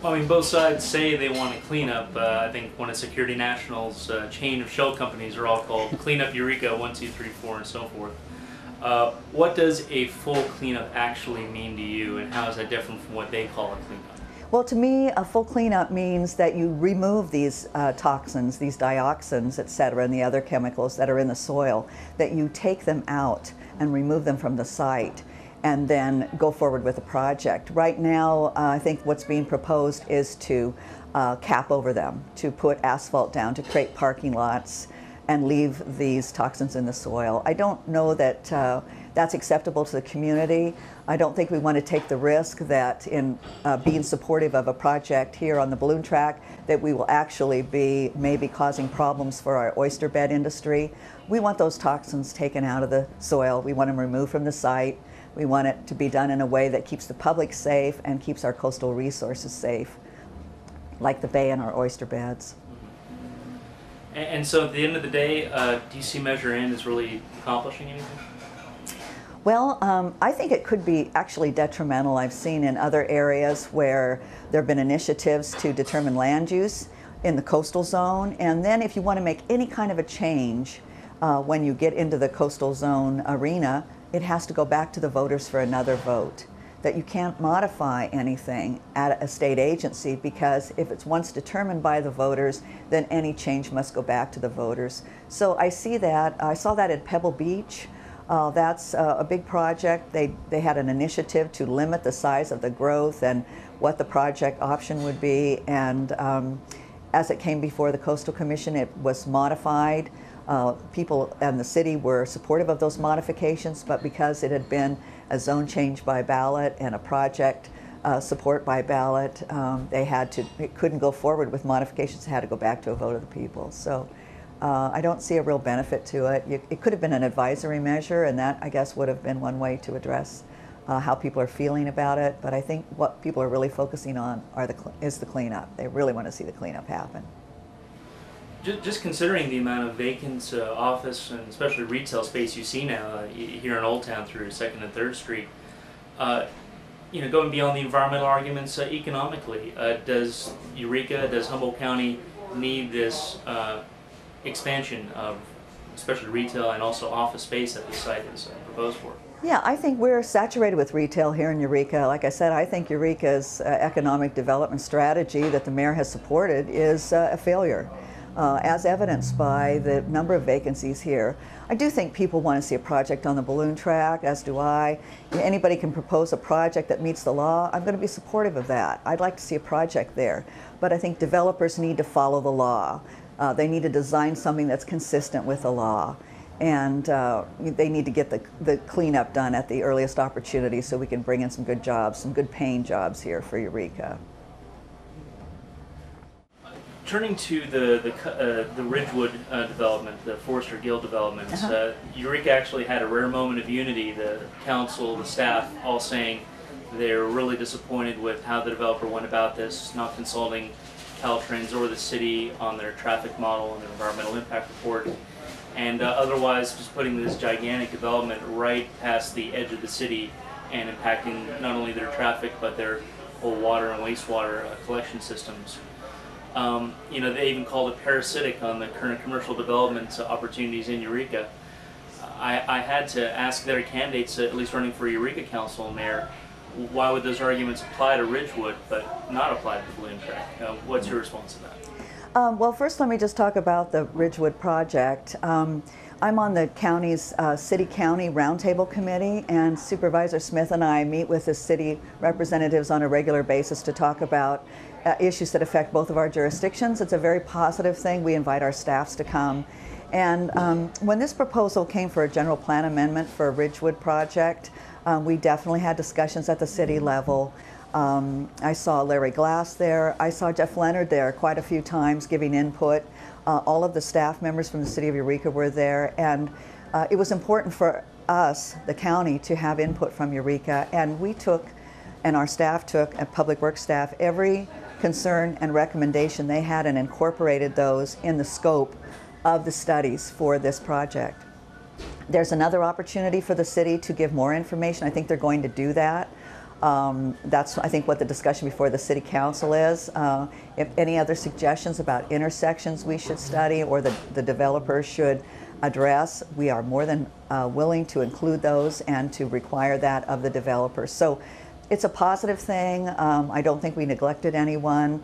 Well, I mean, both sides say they want to clean up. I think one of Security National's chain of shell companies are all called Clean Up Eureka 1, 2, 3, 4, and so forth. What does a full cleanup actually mean to you, and how is that different from what they call a cleanup? Well, to me, a full cleanup means that you remove these toxins, these dioxins, et cetera, and the other chemicals that are in the soil, that you take them out and remove them from the site and then go forward with the project. Right now, I think what's being proposed is to cap over them, to put asphalt down, to create parking lots and leave these toxins in the soil. I don't know that that's acceptable to the community. I don't think we want to take the risk that in being supportive of a project here on the balloon track that we will actually be maybe causing problems for our oyster bed industry. We want those toxins taken out of the soil. We want them removed from the site. We want it to be done in a way that keeps the public safe and keeps our coastal resources safe, like the bay and our oyster beds. And so at the end of the day, do you see Measure N as really accomplishing anything? Well, I think it could be actually detrimental. I've seen in other areas where there have been initiatives to determine land use in the coastal zone, and then if you want to make any kind of a change when you get into the coastal zone arena, it has to go back to the voters for another vote. That you can't modify anything at a state agency, because if it's once determined by the voters, then any change must go back to the voters. So I see that. I saw that at Pebble Beach. That's a big project. They had an initiative to limit the size of the growth and what the project option would be, and as it came before the Coastal Commission, it was modified. People and the city were supportive of those modifications, but because it had been a zone change by ballot and a project support by ballot, it couldn't go forward with modifications. It had to go back to a vote of the people. So I don't see a real benefit to it. It could have been an advisory measure, and that, I guess, would have been one way to address how people are feeling about it. But I think what people are really focusing on is the cleanup. They really want to see the cleanup happen. Just considering the amount of vacant office and especially retail space you see now here in Old Town through 2nd and 3rd Street, going beyond the environmental arguments, economically, does Humboldt County need this expansion of especially retail and also office space that the site is proposed for? Yeah, I think we're saturated with retail here in Eureka. Like I said, I think Eureka's economic development strategy that the mayor has supported is a failure. As evidenced by the number of vacancies here. I do think people want to see a project on the balloon track, as do I. Anybody can propose a project that meets the law. I'm going to be supportive of that. I'd like to see a project there. But I think developers need to follow the law. They need to design something that's consistent with the law. And they need to get the cleanup done at the earliest opportunity so we can bring in some good jobs, some good paying jobs here for Eureka. Turning to the Ridgewood development, the Forester Guild development, Eureka actually had a rare moment of unity. The council, the staff, all saying they're really disappointed with how the developer went about this, not consulting Caltrans or the city on their traffic model and their environmental impact report, and otherwise just putting this gigantic development right past the edge of the city and impacting not only their traffic but their whole water and wastewater collection systems. They even called it parasitic on the current commercial development opportunities in Eureka. I had to ask their candidates, at least running for Eureka Council Mayor, why would those arguments apply to Ridgewood but not apply to the balloon track? What's your response to that? Well, first let me just talk about the Ridgewood project. I'm on the county's city-county roundtable committee, and Supervisor Smith and I meet with the city representatives on a regular basis to talk about issues that affect both of our jurisdictions. It's a very positive thing. We invite our staffs to come. And when this proposal came for a general plan amendment for a Ridgewood project, we definitely had discussions at the city level. I saw Larry Glass there. I saw Jeff Leonard there quite a few times giving input. All of the staff members from the city of Eureka were there, and it was important for us, the county, to have input from Eureka, and we took, and our staff took, and Public Works staff, every concern and recommendation they had and incorporated those in the scope of the studies for this project. There's another opportunity for the city to give more information. I think they're going to do that. That's, I think, what the discussion before the City Council is. If any other suggestions about intersections we should study or the developers should address, we are more than willing to include those and to require that of the developers. So it's a positive thing. I don't think we neglected anyone.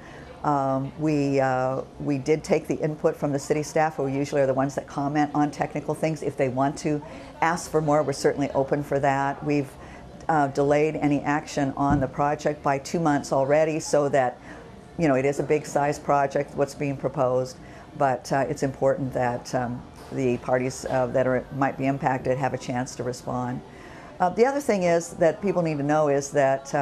We did take the input from the city staff, who usually are the ones that comment on technical things. If they want to ask for more, we're certainly open for that. We've delayed any action on the project by 2 months already, so that, you know, it is a big size project, what's being proposed, but it's important that the parties that might be impacted have a chance to respond. The other thing is that people need to know is that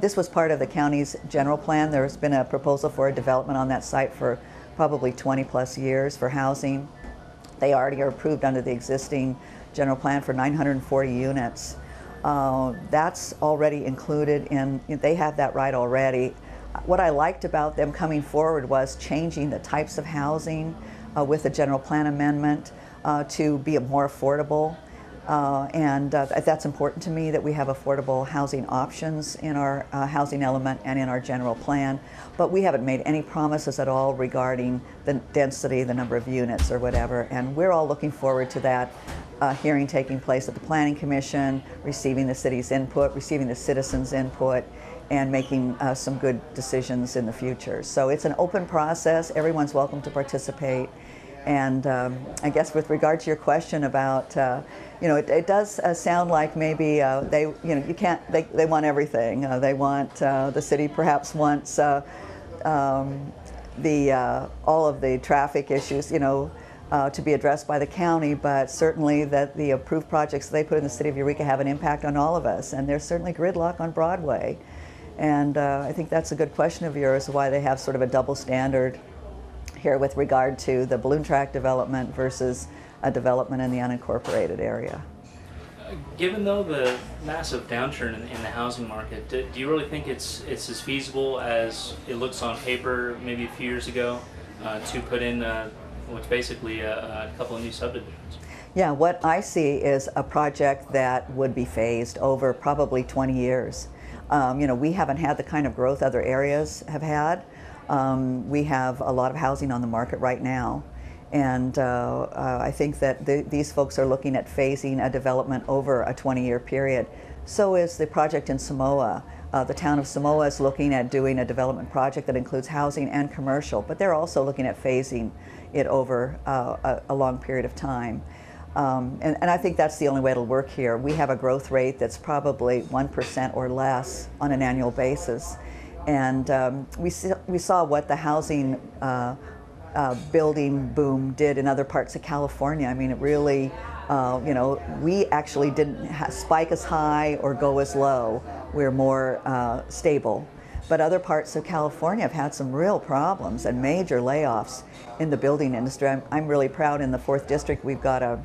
this was part of the county's general plan. There's been a proposal for a development on that site for probably 20+ years for housing. They already are approved under the existing general plan for 940 units. That's already included in, they have that right already. What I liked about them coming forward was changing the types of housing with the general plan amendment to be more affordable. That's important to me, that we have affordable housing options in our housing element and in our general plan. But we haven't made any promises at all regarding the density, the number of units or whatever. And we're all looking forward to that hearing taking place at the Planning Commission, receiving the city's input, receiving the citizens' input, and making some good decisions in the future. So it's an open process. Everyone's welcome to participate. And I guess with regard to your question about, you know, it does sound like maybe they, you know, you can't, they want everything. They want, the city perhaps wants all of the traffic issues, you know, to be addressed by the county, but certainly that the approved projects they put in the city of Eureka have an impact on all of us. And there's certainly gridlock on Broadway. And I think that's a good question of yours, why they have sort of a double standard here with regard to the balloon track development versus a development in the unincorporated area. Given though the massive downturn in the housing market, do you really think it's as feasible as it looks on paper maybe a few years ago to put in what's basically a couple of new subdivisions? Yeah, what I see is a project that would be phased over probably 20 years. You know, we haven't had the kind of growth other areas have had. We have a lot of housing on the market right now, and I think that these folks are looking at phasing a development over a 20-year period. So is the project in Samoa. The town of Samoa is looking at doing a development project that includes housing and commercial, but they're also looking at phasing it over a long period of time. And I think that's the only way it'll work here. We have a growth rate that's probably 1% or less on an annual basis. And we saw what the housing building boom did in other parts of California. I mean, it really, you know, we actually didn't spike as high or go as low. We're more stable. But other parts of California have had some real problems and major layoffs in the building industry. I'm really proud in the 4th District we've got a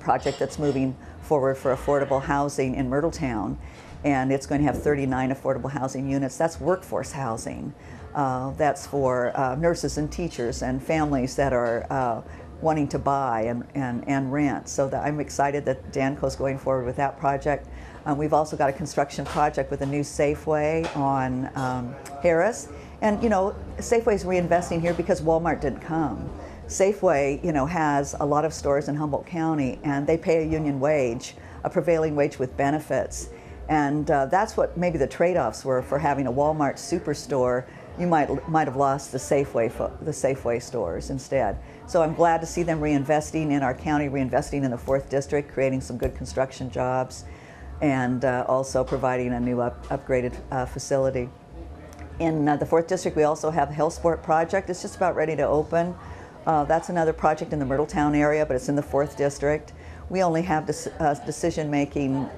project that's moving forward for affordable housing in Myrtletown. And it's going to have 39 affordable housing units. That's workforce housing. That's for nurses and teachers and families that are wanting to buy and rent. So I'm excited that Danco's going forward with that project. We've also got a construction project with a new Safeway on Harris. And, you know, Safeway's reinvesting here because Walmart didn't come. Safeway, you know, has a lot of stores in Humboldt County, and they pay a union wage, a prevailing wage with benefits. And that's what maybe the trade-offs were for having a Walmart superstore. You might have lost the Safeway stores instead. So I'm glad to see them reinvesting in our county, reinvesting in the 4th District, creating some good construction jobs, and also providing a new upgraded facility. In the 4th District, we also have the Hellsport project. It's just about ready to open. That's another project in the Myrtletown area, but it's in the 4th District. We only have decision-making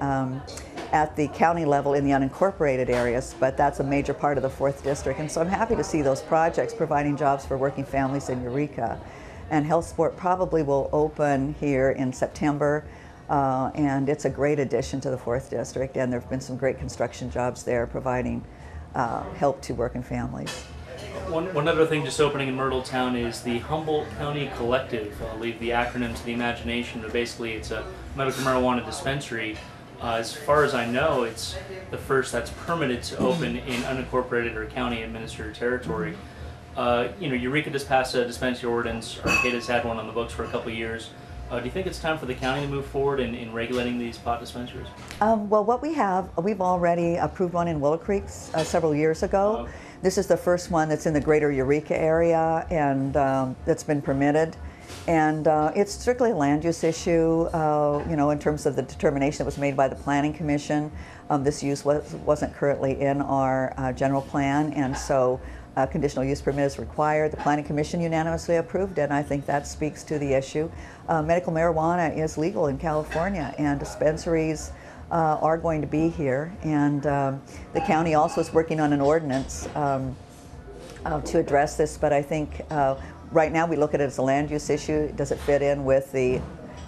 at the county level in the unincorporated areas, but that's a major part of the 4th District. And so I'm happy to see those projects providing jobs for working families in Eureka. And Hellsport probably will open here in September, and it's a great addition to the 4th District, and there have been some great construction jobs there providing help to working families. One other thing just opening in Myrtletown is the Humboldt County Collective. I'll leave the acronym to the imagination, but basically it's a medical marijuana dispensary As far as I know, it's the first that's permitted to open in unincorporated or county administered territory. Eureka just passed a dispensary ordinance. Arcata's had one on the books for a couple of years. Do you think it's time for the county to move forward in regulating these pot dispensaries? Well, what we've already approved one in Willow Creek several years ago. Oh. This is the first one that's in the greater Eureka area, and that's been permitted. And it's strictly a land use issue, in terms of the determination that was made by the Planning Commission. This use wasn't currently in our general plan, and so a conditional use permit is required. The Planning Commission unanimously approved it, and I think that speaks to the issue. Medical marijuana is legal in California, and dispensaries are going to be here. And the county also is working on an ordinance to address this, but I think right now we look at it as a land use issue. Does it fit in with the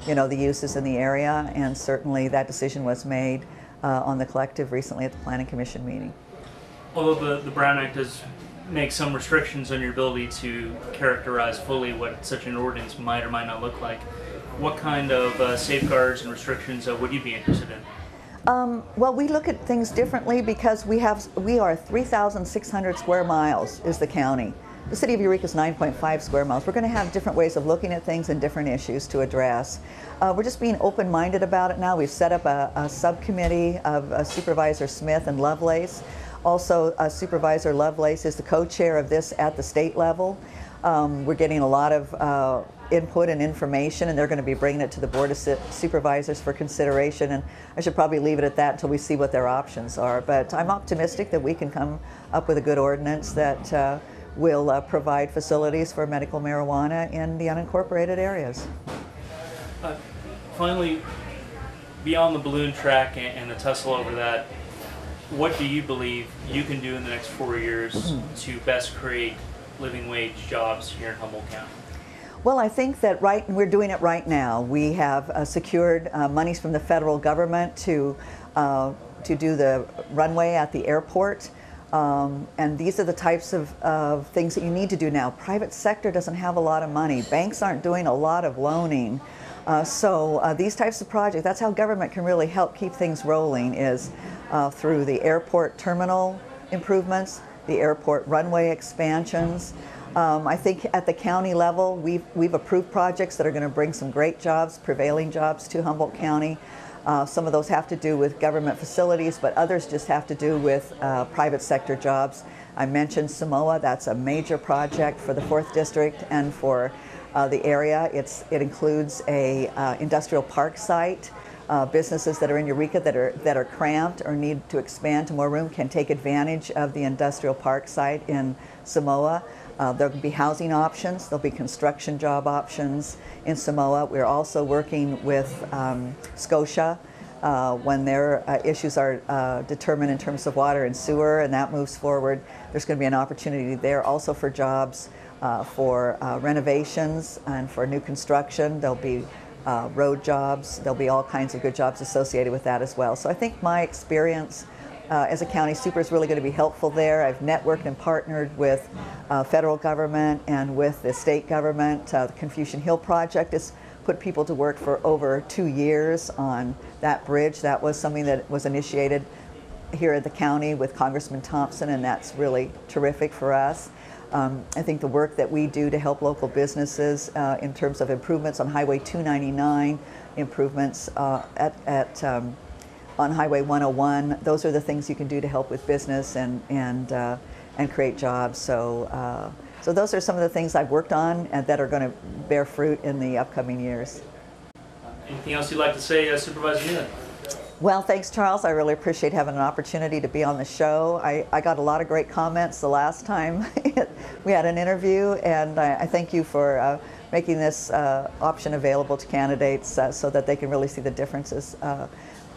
uses in the area? And certainly that decision was made on the collective recently at the Planning Commission meeting. Although the Brown Act does make some restrictions on your ability to characterize fully what such an ordinance might or might not look like, what kind of safeguards and restrictions would you be interested in? Well, we look at things differently because we are 3,600 square miles is the county. The city of Eureka is 9.5 square miles. We're going to have different ways of looking at things and different issues to address. We're just being open-minded about it now. We've set up a subcommittee of Supervisor Smith and Lovelace. Also, Supervisor Lovelace is the co-chair of this at the state level. We're getting a lot of input and information, and they're going to be bringing it to the Board of Supervisors for consideration. And I should probably leave it at that until we see what their options are. But I'm optimistic that we can come up with a good ordinance that will provide facilities for medical marijuana in the unincorporated areas. Finally, beyond the balloon track and the tussle over that, what do you believe you can do in the next 4 years to best create living wage jobs here in Humboldt County? Well, I think that we're doing it right now. We have secured monies from the federal government to do the runway at the airport. And these are the types of things that you need to do now. Private sector doesn't have a lot of money. Banks aren't doing a lot of loaning. So these types of projects, that's how government can really help keep things rolling, is through the airport terminal improvements, the airport runway expansions. I think at the county level, we've approved projects that are going to bring some great jobs, prevailing jobs to Humboldt County. Some of those have to do with government facilities, but others just have to do with private sector jobs. I mentioned Samoa. That's a major project for the 4th District and for the area. It includes a industrial park site. Businesses that are in Eureka that are cramped or need to expand to more room can take advantage of the industrial park site in Samoa. There'll be housing options, there'll be construction job options in Samoa. We're also working with Scotia when their issues are determined in terms of water and sewer, and that moves forward. There's going to be an opportunity there also for jobs for renovations and for new construction. There'll be road jobs. There'll be all kinds of good jobs associated with that as well. So I think my experience as a county super is really going to be helpful there. I've networked and partnered with federal government and with the state government. The Confucian Hill Project has put people to work for over 2 years on that bridge. That was something that was initiated here at the county with Congressman Thompson, and that's really terrific for us. I think the work that we do to help local businesses in terms of improvements on Highway 299, improvements on Highway 101, those are the things you can do to help with business and create jobs. So those are some of the things I've worked on and that are going to bear fruit in the upcoming years. Anything else you'd like to say, Supervisor Neely? Well, thanks, Charles. I really appreciate having an opportunity to be on the show. I got a lot of great comments the last time we had an interview, and I thank you for making this option available to candidates so that they can really see the differences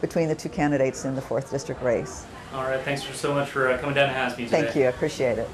between the two candidates in the 4th District race. All right, thanks so much for coming down to Hasby today. Thank you, I appreciate it.